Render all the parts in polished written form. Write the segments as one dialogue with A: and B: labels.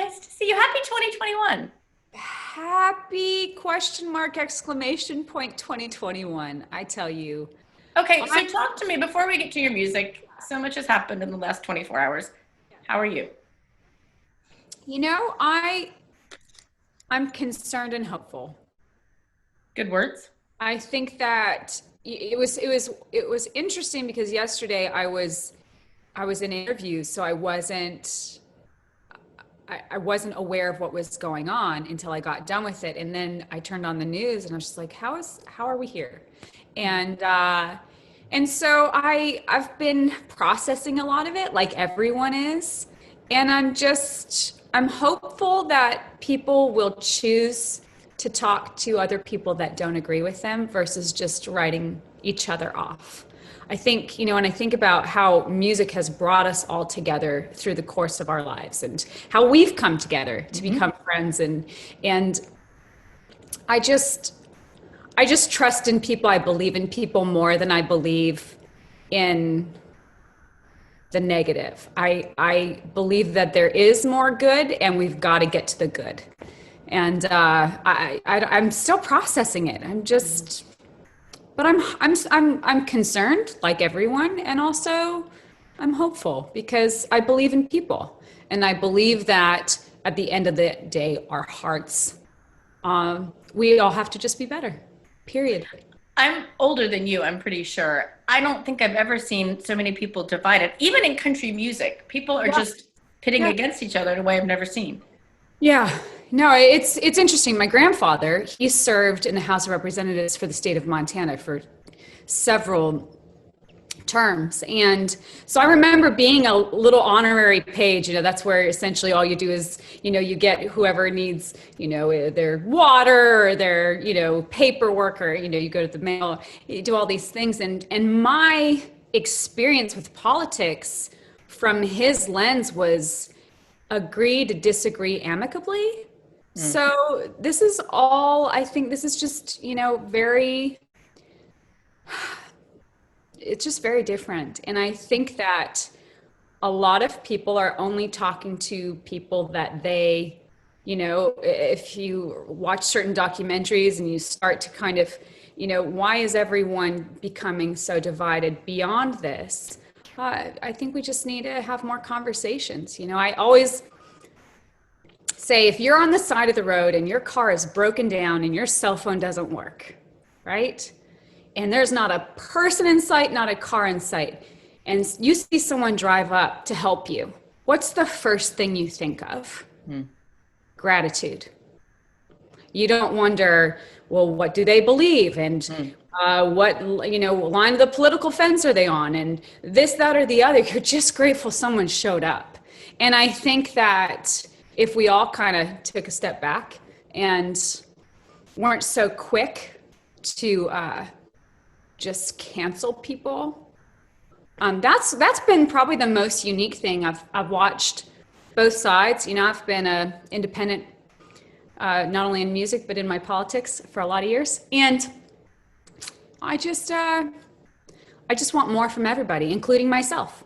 A: Nice to see you. Happy 2021.
B: Happy question mark exclamation point 2021. I tell you.
A: Okay,
B: I,
A: so talk to me before we get to your music. So much has happened in the last 24 hours. How are you?
B: you know, I I'm concerned and hopeful.
A: Good words?
B: I think that it was interesting because yesterday I was in interviews, so I wasn't aware of what was going on until I got done with it. And then I turned on the news and I was just like, how are we here? And so I've been processing a lot of it like everyone is. And I'm hopeful that people will choose to talk to other people that don't agree with them versus just writing each other off. I think, when I think about how music has brought us all together through the course of our lives and how we've come together to become friends and I just I just trust in people. I believe in people more than I believe in the negative. I believe that there is more good and we've got to get to the good. And I'm still processing it. But I'm concerned like everyone, and also I'm hopeful because I believe in people, and I believe that at the end of the day, our hearts, we all have to just be better. Period.
A: I'm older than you, I'm pretty sure. I don't think I've ever seen so many people divided. Even in country music, people are
B: Yeah.
A: just pitting
B: Yeah.
A: against each other in a way I've never seen.
B: Yeah. No, it's interesting. My grandfather, he served in the House of Representatives for the state of Montana for several terms. And so I remember being a little honorary page, that's where essentially all you do is, you get whoever needs, their water or their, paperwork, or, you go to the mail, you do all these things. And my experience with politics from his lens was agree to disagree amicably. So this is all, I think this is just, it's just very different. And I think that a lot of people are only talking to people that they, if you watch certain documentaries and you start to kind of, why is everyone becoming so divided beyond this? I think we just need to have more conversations. I always say if you're on the side of the road and your car is broken down and your cell phone doesn't work, right? And there's not a person in sight, not a car in sight, and you see someone drive up to help you, what's the first thing you think of? Gratitude. You don't wonder, well, what do they believe? And what, line of the political fence are they on? And this, that, or the other. You're just grateful someone showed up. And I think that if we all kind of took a step back and weren't so quick to just cancel people, that's been probably the most unique thing. I've watched both sides. I've been a independent, not only in music but in my politics for a lot of years, and I just want more from everybody, including myself.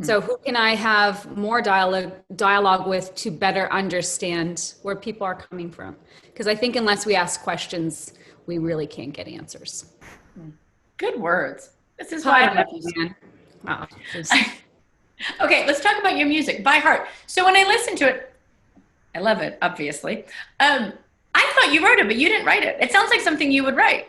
B: So who can I have more dialogue with to better understand where people are coming from? Because I think unless we ask questions, we really can't get answers.
A: Good words. This is why
B: I
A: I
B: love
A: love
B: you,
A: you.
B: man. Wow.
A: Okay, let's talk about your music by heart. So when I listen to it, I love it, obviously. I thought you wrote it, but you didn't write it. It sounds like something you would write.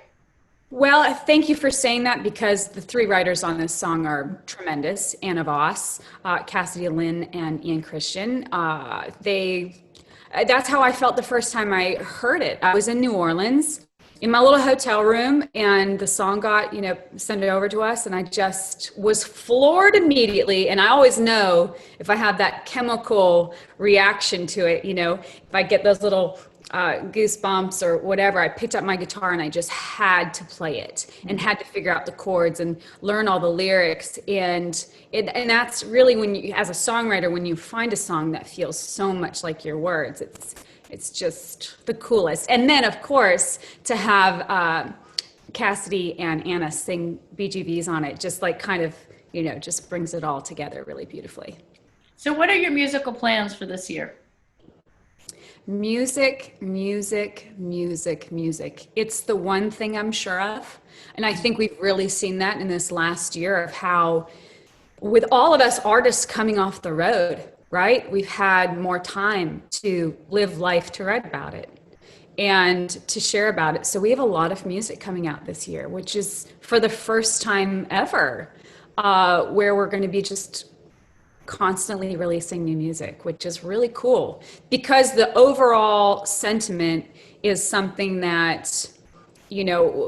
B: Well, thank you for saying that because the three writers on this song are tremendous. Anna Voss, Cassidy Lynn, and Ian Christian. That's how I felt the first time I heard it. I was in New Orleans in my little hotel room and the song got, sent it over to us, and I just was floored immediately. And I always know if I have that chemical reaction to it, if I get those little goosebumps or whatever, I picked up my guitar and I just had to play it and had to figure out the chords and learn all the lyrics. And that's really when you, as a songwriter, when you find a song that feels so much like your words, it's just the coolest. And then, of course, to have Cassidy and Anna sing BGVs on it, just like kind of, just brings it all together really beautifully.
A: So what are your musical plans for this year?
B: Music, music, music, music. It's the one thing I'm sure of. And I think we've really seen that in this last year of how, with all of us artists coming off the road, right? We've had more time to live life, to write about it and to share about it. So we have a lot of music coming out this year, which is for the first time ever, where we're going to be just constantly releasing new music, which is really cool because the overall sentiment is something that,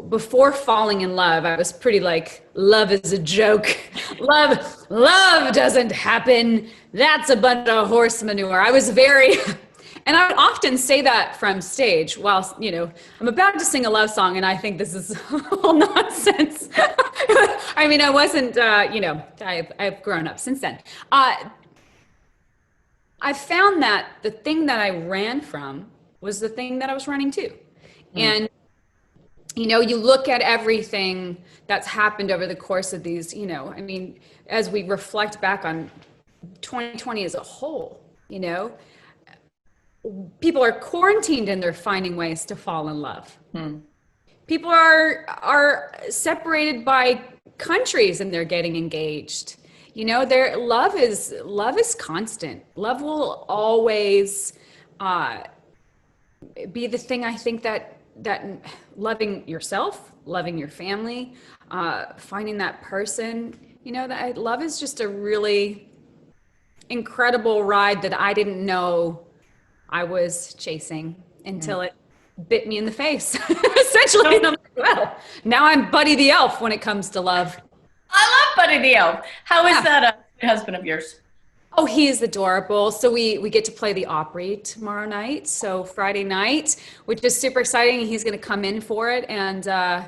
B: before falling in love, I was pretty like, love is a joke. Love doesn't happen. That's a bunch of horse manure. I was very, and I would often say that from stage while, I'm about to sing a love song and I think this is all nonsense. I mean, I wasn't, I've grown up since then. I found that the thing that I ran from was the thing that I was running to. And, you look at everything that's happened over the course of these, as we reflect back on 2020 as a whole, people are quarantined and they're finding ways to fall in love. People are separated by countries and they're getting engaged. Their love is constant. Love will always be the thing. I think that loving yourself, loving your family, finding that person, that love is just a really incredible ride that I didn't know I was chasing until it bit me in the face, essentially. And I'm like, well, now I'm Buddy the Elf when it comes to love.
A: I love Buddy the Elf. How is that husband of yours?
B: Oh, he is adorable. So we get to play the Opry tomorrow night. So Friday night, which is super exciting. He's going to come in for it. And, as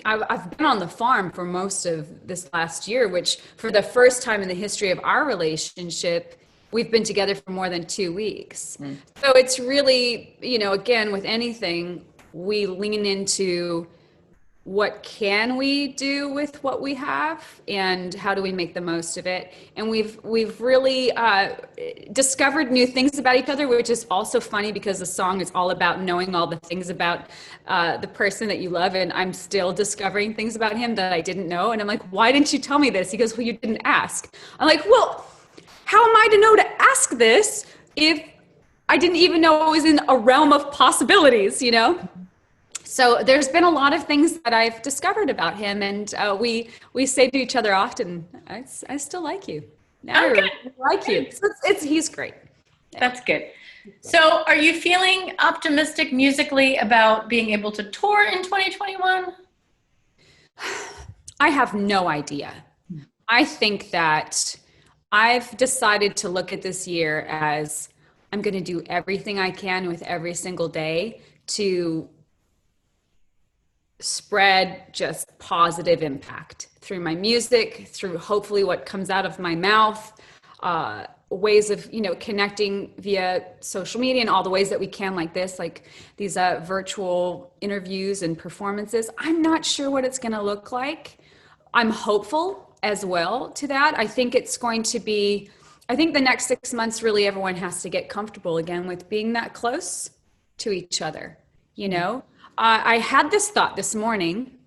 B: I've been on the farm for most of this last year, which for the first time in the history of our relationship, we've been together for more than 2 weeks. So it's really, again, with anything, we lean into what can we do with what we have and how do we make the most of it. And we've really discovered new things about each other, which is also funny because the song is all about knowing all the things about the person that you love. And I'm still discovering things about him that I didn't know. And I'm like, why didn't you tell me this? He goes, well, you didn't ask. I'm like, well, how am I to know to ask this if I didn't even know it was in a realm of possibilities, So there's been a lot of things that I've discovered about him, and we say to each other often, I still like you. Now I really like you. So he's great.
A: That's good. So are you feeling optimistic musically about being able to tour in 2021?
B: I have no idea. I think that I've decided to look at this year as I'm going to do everything I can with every single day to spread just positive impact through my music, through hopefully what comes out of my mouth, ways of, connecting via social media and all the ways that we can, like this, like these virtual interviews and performances. I'm not sure what it's going to look like. I'm hopeful as well to that. I think it's going to be, I think the next 6 months, really everyone has to get comfortable again with being that close to each other, I had this thought this morning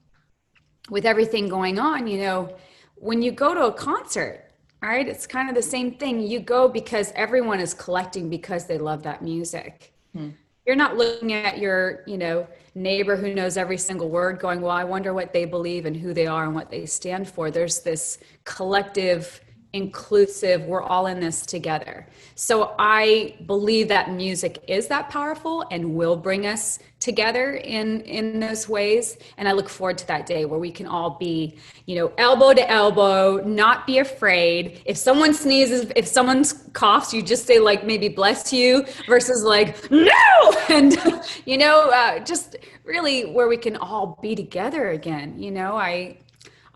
B: with everything going on, when you go to a concert, right, it's kind of the same thing. You go because everyone is collecting because they love that music. You're not looking at your, neighbor who knows every single word going, well, I wonder what they believe and who they are and what they stand for. There's this collective, inclusive, we're all in this together. So I believe that music is that powerful and will bring us together in those ways. And I look forward to that day where we can all be, elbow to elbow, not be afraid. If someone sneezes, if someone coughs, you just say like, maybe bless you versus like, no! And, just really where we can all be together again.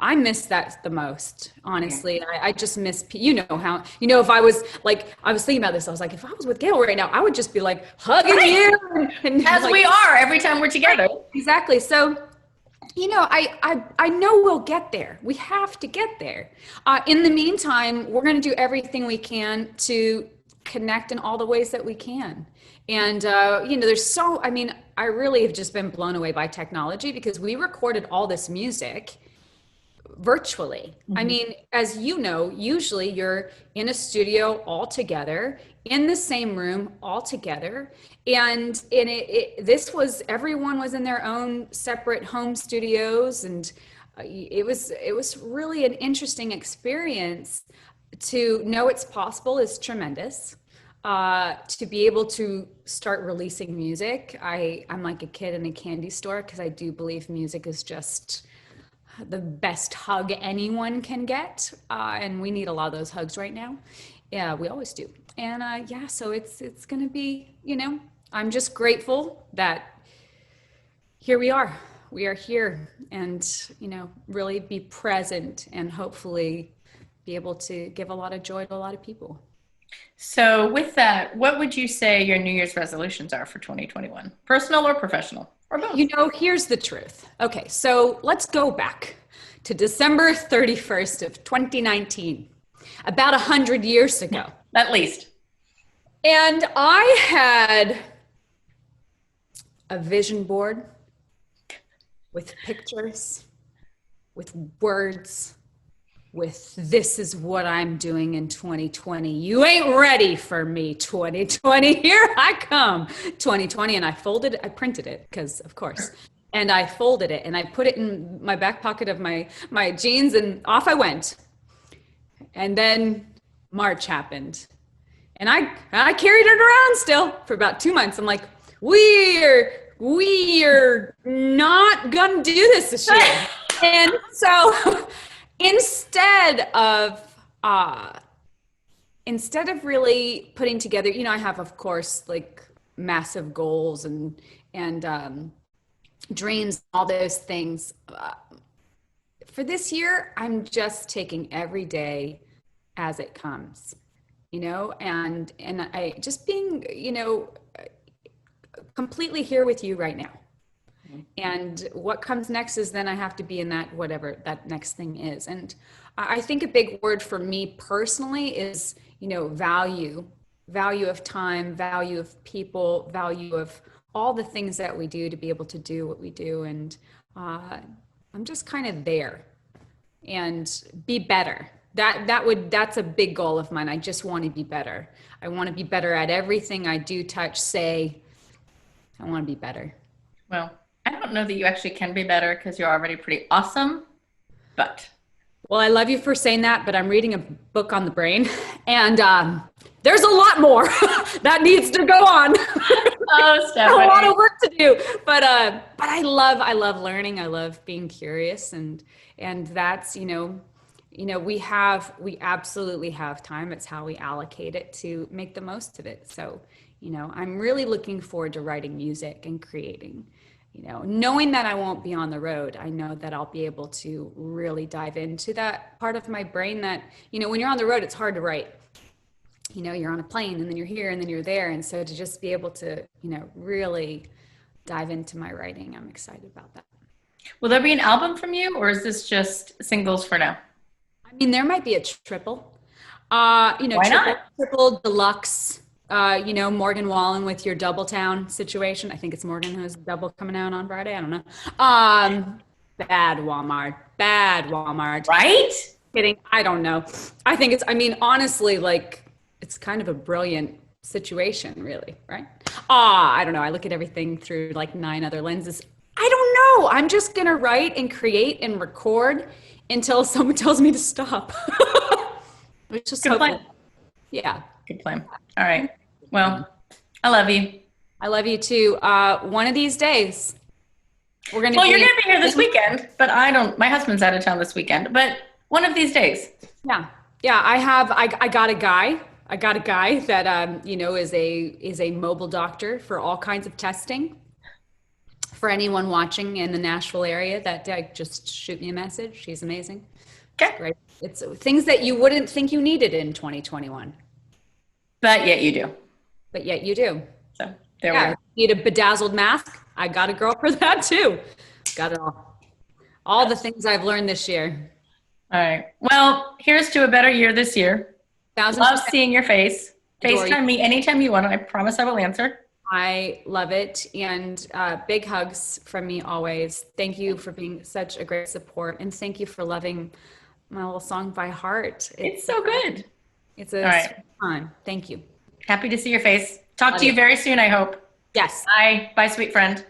B: I miss that the most, honestly. I just miss, how, if I was like, I was thinking about this, I was like, if I was with Gail right now, I would just be like hugging you. And
A: as
B: like,
A: we are every time we're together.
B: Right, exactly. So, I know we'll get there. We have to get there. In the meantime, we're going to do everything we can to connect in all the ways that we can. And, there's I mean, I really have just been blown away by technology because we recorded all this music virtually. I
A: Mhm.
B: mean, as you know, usually you're in a studio all together, in the same room all together. And this was, everyone was in their own separate home studios. And it was really an interesting experience. To know it's possible is tremendous. To be able to start releasing music, I'm like a kid in a candy store because I do believe music is just the best hug anyone can get, and we need a lot of those hugs right now. Yeah, we always do. And yeah, so it's gonna be, I'm just grateful that here we are. We are here, and really be present, and hopefully be able to give a lot of joy to a lot of people.
A: So with that, what would you say your New Year's resolutions are for 2021? Personal or professional? Or both?
B: Here's the truth. Okay, so let's go back to December 31st of 2019, about 100 years ago.
A: At least.
B: And I had a vision board with pictures, with words, with "this is what I'm doing in 2020. You ain't ready for me, 2020. Here I come, 2020." And I printed it because, of course. And I folded it and I put it in my back pocket of my jeans, and off I went. And then March happened. And I carried it around still for about 2 months. I'm like, we're not gonna do this year. And so instead of really putting together, I have, of course, like massive goals and dreams, all those things. For this year, I'm just taking every day as it comes, and I just being, completely here with you right now. And what comes next is then I have to be in that, whatever that next thing is. And I think a big word for me personally is, value of time, value of people, value of all the things that we do to be able to do what we do. And I'm just kind of there, and be better. That's a big goal of mine. I just want to be better. I want to be better at everything I do, touch, say. I want to be better.
A: Well, I don't know that you actually can be better because you're already pretty awesome, but.
B: Well, I love you for saying that, but I'm reading a book on the brain, and there's a lot more that needs to go on.
A: Oh, Stephanie.
B: A lot of work to do, but I love learning. I love being curious, and that's, we absolutely have time. It's how we allocate it to make the most of it. So, I'm really looking forward to writing music and creating. Knowing that I won't be on the road, I know that I'll be able to really dive into that part of my brain that, when you're on the road, it's hard to write. You're on a plane and then you're here and then you're there. And so to just be able to, really dive into my writing, I'm excited about that.
A: Will there be an album from you, or is this just singles for now?
B: I mean, there might be a triple,
A: Why not?
B: triple deluxe. Morgan Wallen with your Double Town situation. I think it's Morgan who has double coming out on Friday. I don't know. Bad Walmart.
A: Right?
B: Kidding. I don't know. Honestly, like, it's kind of a brilliant situation, really, right? I don't know. I look at everything through like 9 other lenses. I don't know. I'm just going to write and create and record until someone tells me to stop. Which is
A: Good plan.
B: Yeah.
A: Good plan. All right. Well, I love you.
B: I love you too. One of these days, we're going to.
A: Well, you're going to be here this weekend, but my husband's out of town this weekend, but one of these days.
B: Yeah. I got a guy that, is a mobile doctor for all kinds of testing. For anyone watching in the Nashville area, that just shoot me a message. She's amazing.
A: Okay.
B: Great. It's things that you wouldn't think you needed in 2021.
A: But yet you do.
B: But yet you do.
A: So there we go.
B: Need a bedazzled mask? I got a girl for that too. Got it all. All the things I've learned this year.
A: All right. Well, here's to a better year this year.
B: 1,000%.
A: Love seeing your face.
B: Adore you.
A: FaceTime me anytime you want. I promise I will answer.
B: I love it. And big hugs from me always. Thank you for being such a great support. And thank you for loving my little song by heart.
A: It's so good.
B: It's
A: All
B: a
A: right.
B: sweet time. Thank you.
A: Happy to see your face. Talk
B: Love
A: to you
B: you.
A: very soon, I hope.
B: Yes.
A: Bye. Bye, sweet friend.